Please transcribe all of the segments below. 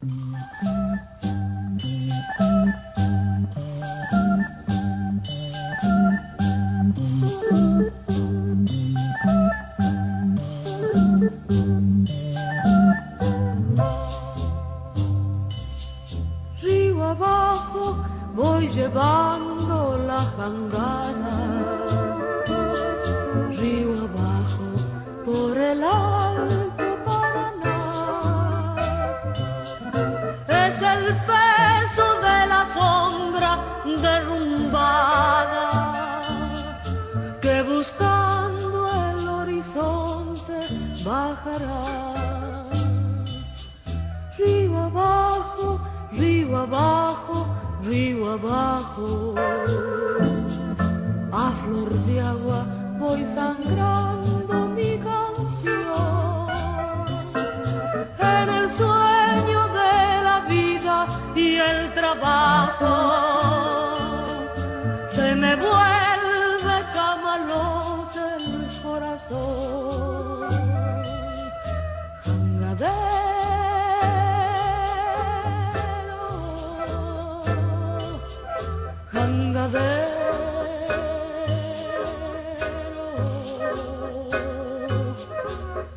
Río abajo voy llevando la jangada, río abajo por el Alto Paraná. Es el peso de la sombra derrumbada que buscando el horizonte bajará. Río abajo, río abajo, río abajo, a flor de agua voy sangrando mi canción. En el sueño de la vida y el trabajo se me vuelve camalote el corazón. Jangadero,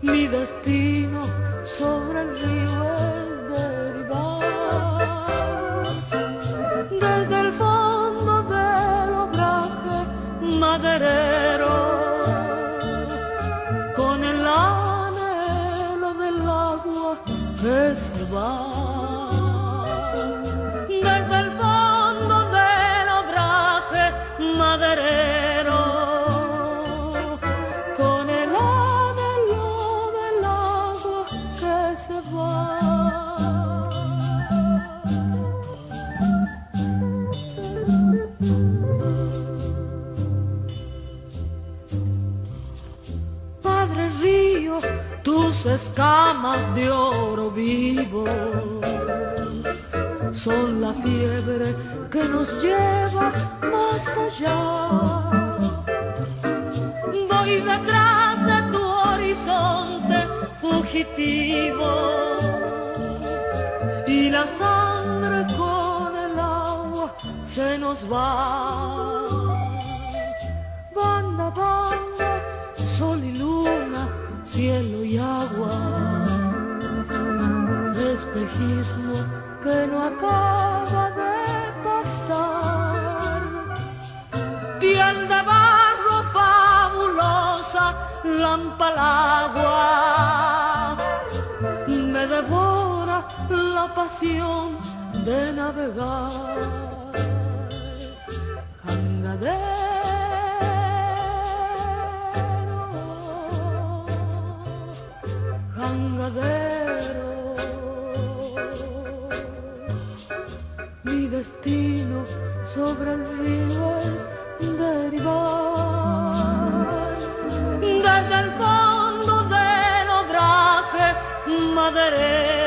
mi destino sobre el río es derivar desde el fondo del obraje maderero con el anhelo del agua que se va. Desde el fondo del obraje maderero con el anhelo del agua que se va. Padre río, tus escamas de oro vivo son la fiebre que nos lleva más allá. Voy detrás de tu horizonte fugitivo y la sangre con el agua se nos va. Banda, banda, sol y luna, cielo y agua, espejismo que no acaba de pasar. Piel de barro fabulosa, lampa al agua, me devora la pasión de navegar. Jangadero, jangadero, mi destino sobre el río es derivar desde el fondo del obraje maderero